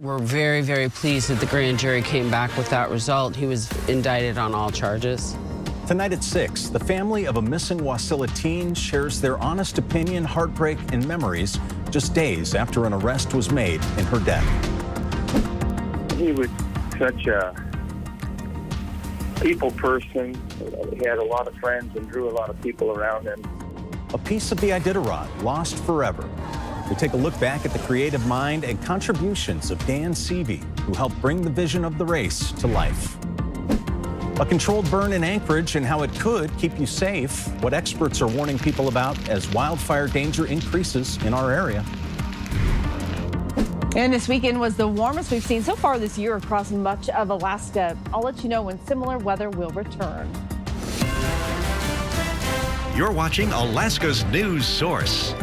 We're very, very pleased that the grand jury came back with that result. He was indicted on all charges. Tonight at 6, the family of a missing Wasilla teen shares their honest opinion, heartbreak, and memories just days after an arrest was made in her death. He was such a people person. He had a lot of friends and drew a lot of people around him. A piece of the Iditarod lost forever. We take a look back at the creative mind and contributions of Dan Seavey, who helped bring the vision of the race to life. A controlled burn in Anchorage and how it could keep you safe, what experts are warning people about as wildfire danger increases in our area. And this weekend was the warmest we've seen so far this year across much of Alaska. I'll let you know when similar weather will return. You're watching Alaska's news source.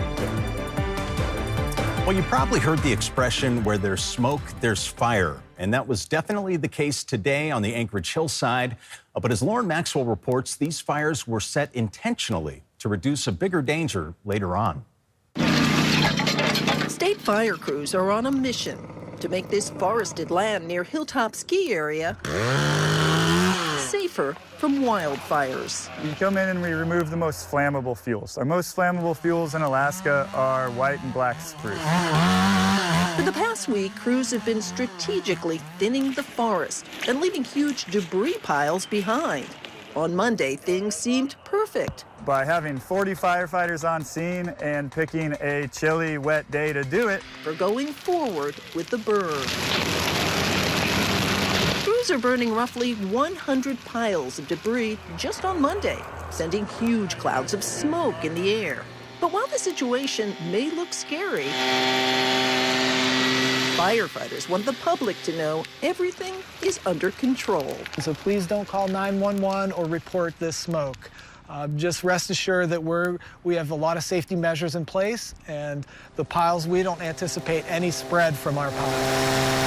Well, you probably heard the expression, where there's smoke, there's fire. And that was definitely the case today on the Anchorage hillside. But as Lauren Maxwell reports, these fires were set intentionally to reduce a bigger danger later on. State fire crews are on a mission to make this forested land near Hilltop Ski Area safer from wildfires. We come in and we remove the most flammable fuels. Our most flammable fuels in Alaska are white and black spruce. For the past week, crews have been strategically thinning the forest and leaving huge debris piles behind. On Monday, things seemed perfect. By having 40 firefighters on scene and picking a chilly, wet day to do it, For going forward with the burn. Crews are burning roughly 100 piles of debris just on Monday, sending huge clouds of smoke in the air. But while the situation may look scary, firefighters want the public to know everything is under control. So please don't call 911 or report this smoke. Just rest assured that we have a lot of safety measures in place, and the piles, we don't anticipate any spread from our piles.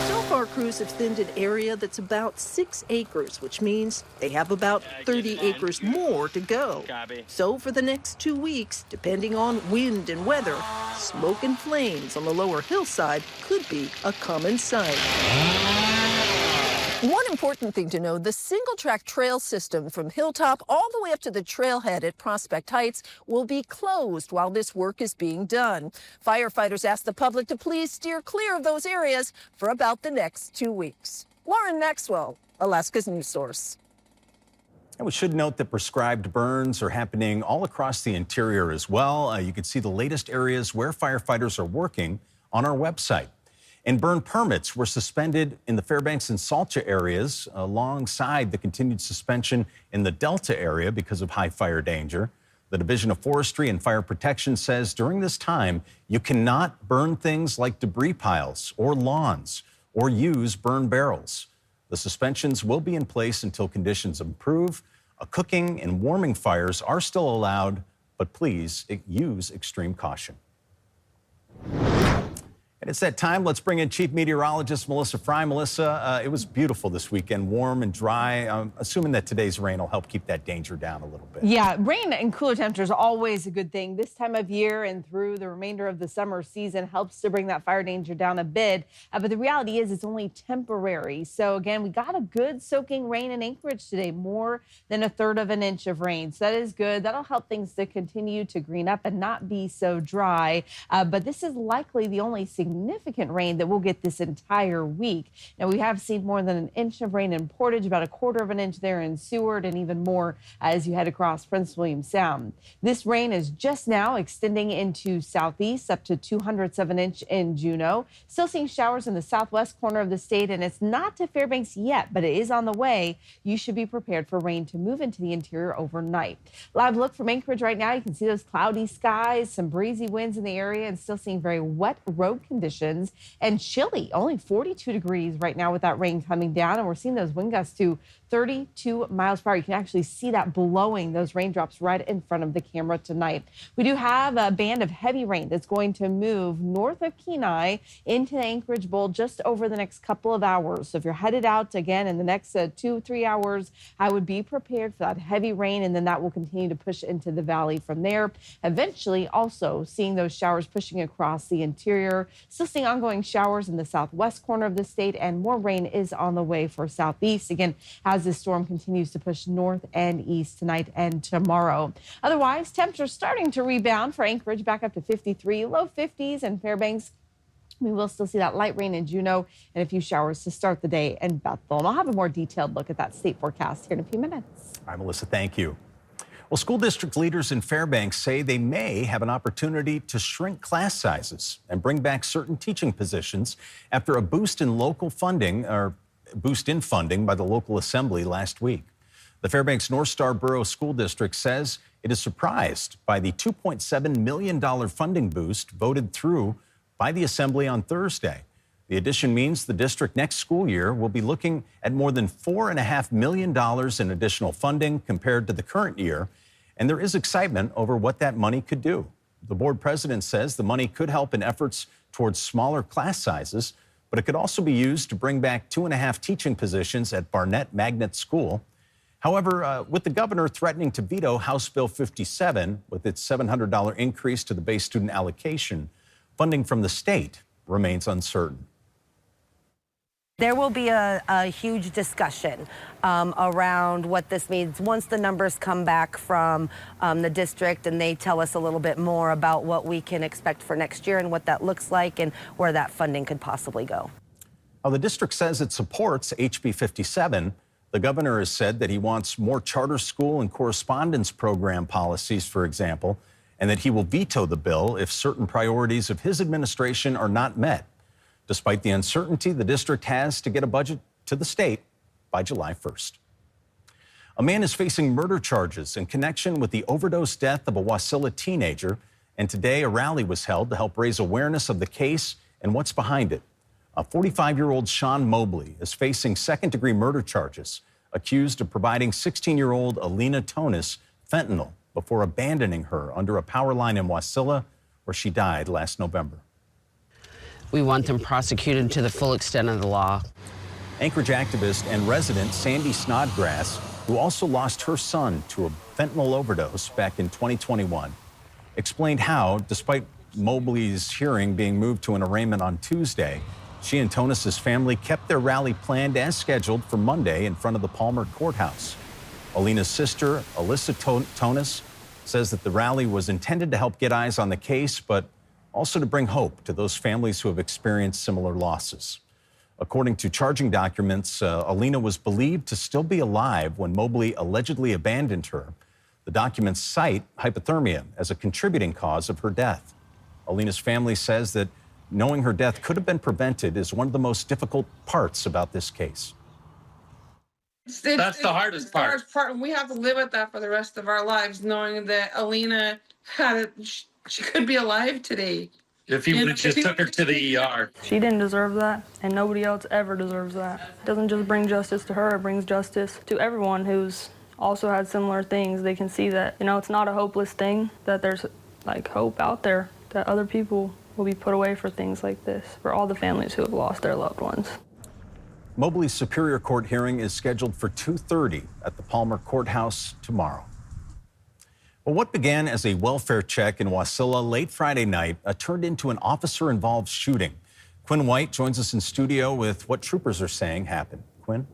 So far, crews have thinned an area that's about 6 acres, which means they have about 30 acres more to go. So for the next 2 weeks, depending on wind and weather, smoke and flames on the lower hillside could be a common sight. One important thing to know, the single-track trail system from Hilltop all the way up to the trailhead at Prospect Heights will be closed while this work is being done. Firefighters ask the public to please steer clear of those areas for about the next 2 weeks. Lauren Maxwell, Alaska's news source. And we should note that prescribed burns are happening all across the interior as well. You can see the latest areas where firefighters are working on our website. And burn permits were suspended in the Fairbanks and Salcha areas alongside the continued suspension in the Delta area because of high fire danger. The Division of Forestry and Fire Protection says during this time, you cannot burn things like debris piles or lawns or use burn barrels. The suspensions will be in place until conditions improve. Cooking and warming fires are still allowed, but please use extreme caution. And it's that time. Let's bring in Chief Meteorologist Melissa Fry. Melissa, it was beautiful this weekend, warm and dry. I'm assuming that today's rain will help keep that danger down a little bit. Yeah, rain and cooler temperatures are always a good thing. This time of year and through the remainder of the summer season helps to bring that fire danger down a bit. But the reality is it's only temporary. So again, we got a good soaking rain in Anchorage today, more than 1/3 of an inch of rain. So that is good. That'll help things to continue to green up and not be so dry. But this is likely the only significant rain that we'll get this entire week. Now, we have seen more than 1 inch of rain in Portage, about 1/4 of an inch there in Seward, and even more as you head across Prince William Sound. This rain is just now extending into southeast, up to 2/100 of an inch in Juneau. Still seeing showers in the southwest corner of the state, and it's not to Fairbanks yet, but it is on the way. You should be prepared for rain to move into the interior overnight. Live look from Anchorage right now. You can see those cloudy skies, some breezy winds in the area, and still seeing very wet road conditions and chilly. Only 42 degrees right now with that rain coming down, and we're seeing those wind gusts to 32 miles per hour. You can actually see that blowing those raindrops right in front of the camera tonight. We do have a band of heavy rain that's going to move north of Kenai into the Anchorage Bowl just over the next couple of hours. So if you're headed out again in the next 2-3 hours, I would be prepared for that heavy rain, and then that will continue to push into the valley from there. Eventually also seeing those showers pushing across the interior. Still seeing ongoing showers in the southwest corner of the state, and more rain is on the way for southeast again as this storm continues to push north and east tonight and tomorrow. Otherwise, temperatures starting to rebound for Anchorage, back up to 53, low 50s, and Fairbanks. We will still see that light rain in Juneau and a few showers to start the day in Bethel. And I'll have a more detailed look at that state forecast here in a few minutes. All right, Melissa, thank you. Well, school district leaders in Fairbanks say they may have an opportunity to shrink class sizes and bring back certain teaching positions after a boost in funding by the local assembly last week. The Fairbanks North Star Borough School District says it is surprised by the $2.7 million funding boost voted through by the Assembly on Thursday. The addition means the district next school year will be looking at more than $4.5 million in additional funding compared to the current year, and there is excitement over what that money could do. The board president says the money could help in efforts towards smaller class sizes, but it could also be used to bring back 2.5 teaching positions at Barnett Magnet School. However, with the governor threatening to veto House Bill 57 with its $700 increase to the base student allocation, funding from the state remains uncertain. There will be a huge discussion around what this means once the numbers come back from the district and they tell us a little bit more about what we can expect for next year and what that looks like and where that funding could possibly go. Well, the district says it supports HB 57. The governor has said that he wants more charter school and correspondence program policies, for example, and that he will veto the bill if certain priorities of his administration are not met, despite the uncertainty the district has to get a budget to the state by July 1st. A man is facing murder charges in connection with the overdose death of a Wasilla teenager, and today a rally was held to help raise awareness of the case and what's behind it. A 45-year-old Sean Mobley is facing second-degree murder charges, accused of providing 16-year-old Alina Tonis fentanyl before abandoning her under a power line in Wasilla, where she died last November. We want them prosecuted to the full extent of the law. Anchorage activist and resident Sandy Snodgrass, who also lost her son to a fentanyl overdose back in 2021, explained how, despite Mobley's hearing being moved to an arraignment on Tuesday, she and Tonis's family kept their rally planned as scheduled for Monday in front of the Palmer Courthouse. Alina's sister, Alyssa Tonis, says that the rally was intended to help get eyes on the case, but also to bring hope to those families who have experienced similar losses. According to charging documents, Alina was believed to still be alive when Mobley allegedly abandoned her. The documents cite hypothermia as a contributing cause of her death. Alina's family says that knowing her death could have been prevented is one of the most difficult parts about this case. That's the hardest part. And we have to live with that for the rest of our lives, knowing that Alina she could be alive today. If he would have just took her to the ER. She didn't deserve that, and nobody else ever deserves that. It doesn't just bring justice to her, it brings justice to everyone who's also had similar things. They can see that, it's not a hopeless thing, that there's hope out there, that other people will be put away for things like this, for all the families who have lost their loved ones. Mobley's Superior Court hearing is scheduled for 2:30 at the Palmer Courthouse tomorrow. Well, what began as a welfare check in Wasilla late Friday night turned into an officer-involved shooting. Quinn White joins us in studio with what troopers are saying happened. Quinn?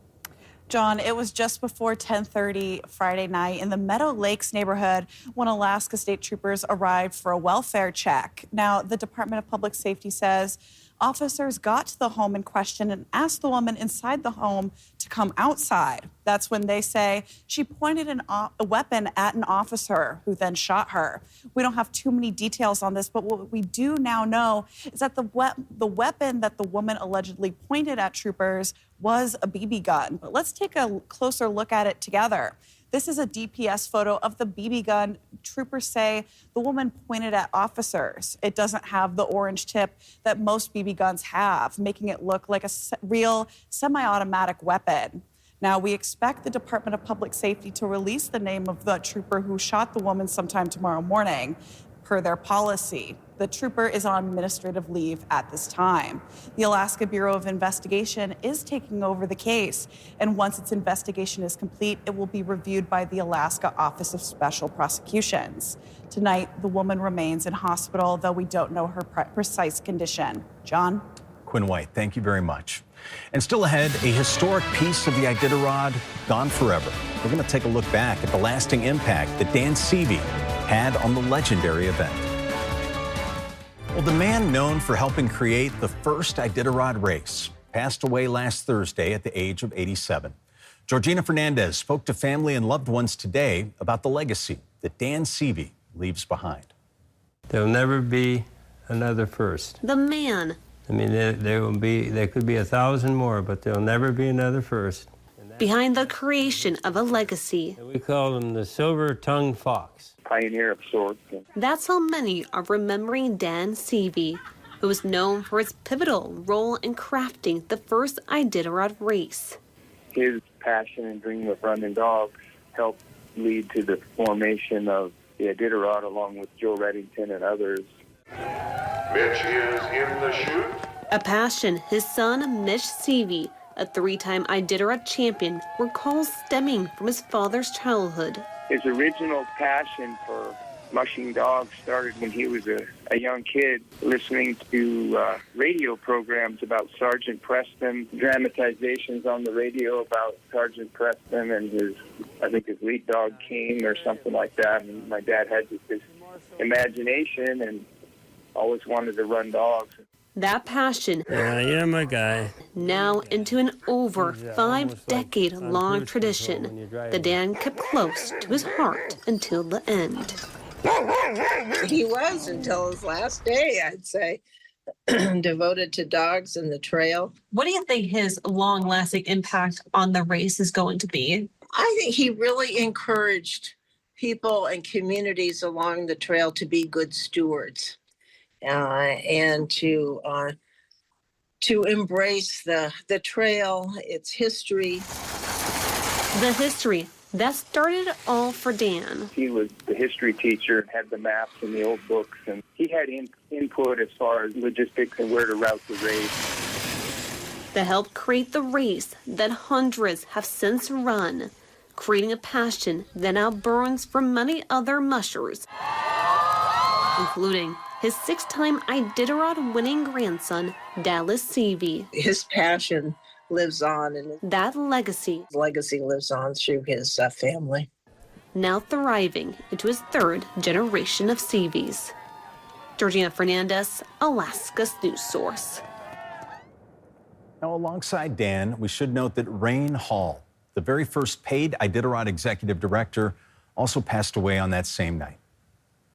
John, it was just before 10:30 Friday night in the Meadow Lakes neighborhood when Alaska State Troopers arrived for a welfare check. Now, the Department of Public Safety says officers got to the home in question and asked the woman inside the home to come outside. That's when they say she pointed a weapon at an officer who then shot her. We don't have too many details on this, but what we do now know is that the weapon that the woman allegedly pointed at troopers was a BB gun. But let's take a closer look at it together. This is a DPS photo of the BB gun. Troopers say the woman pointed at officers. It doesn't have the orange tip that most BB guns have, making it look like a real semi-automatic weapon. Now, we expect the Department of Public Safety to release the name of the trooper who shot the woman sometime tomorrow morning. per their policy. The trooper is on administrative leave at this time. The Alaska Bureau of Investigation is taking over the case, and once its investigation is complete, it will be reviewed by the Alaska Office of Special Prosecutions. Tonight, the woman remains in hospital, though we don't know her precise condition. John? Quinn White, thank you very much. And still ahead, a historic piece of the Iditarod gone forever. We're going to take a look back at the lasting impact that Dan Seavey had on the legendary event. Well, the man known for helping create the first Iditarod race passed away last Thursday at the age of 87. Georgina Fernandez spoke to family and loved ones today about the legacy that Dan Seavey leaves behind. There'll never be another first. The man. I mean, there could be 1,000 more, but there'll never be another first. Behind the creation of a legacy. We call him the silver-tongued fox. Pioneer of sorts. That's how many are remembering Dan Seavey, who was known for his pivotal role in crafting the first Iditarod race. His passion and dream of running dogs helped lead to the formation of the Iditarod along with Joe Reddington and others. Mitch is in the chute. A passion his son, Mitch Seavey, a three-time Iditarod champion, recalls stemming from his father's childhood. His original passion for mushing dogs started when he was a young kid, listening to radio programs about Sergeant Preston, dramatizations on the radio about Sergeant Preston and his lead dog King or something like that. And my dad had this imagination and always wanted to run dogs. That passion, Yeah, my guy. now into an over 5-decade-long tradition that Dan kept close to his heart until the end. He was until his last day, I'd say, devoted to dogs and the trail. What do you think his long-lasting impact on the race is going to be? I think he really encouraged people and communities along the trail to be good stewards. And to embrace the trail, its history. The history that started all for Dan. He was the history teacher, had the maps and the old books, and he had input as far as logistics and where to route the race. That helped create the race that hundreds have since run, creating a passion that now burns for many other mushers, including his 6-time Iditarod winning grandson, Dallas Seavey. His passion lives on, and that legacy lives on through his family. Now thriving into his 3rd generation of Seaveys. Georgina Fernandez, Alaska's news source. Now, alongside Dan, we should note that Rain Hall, the very first paid Iditarod executive director, also passed away on that same night.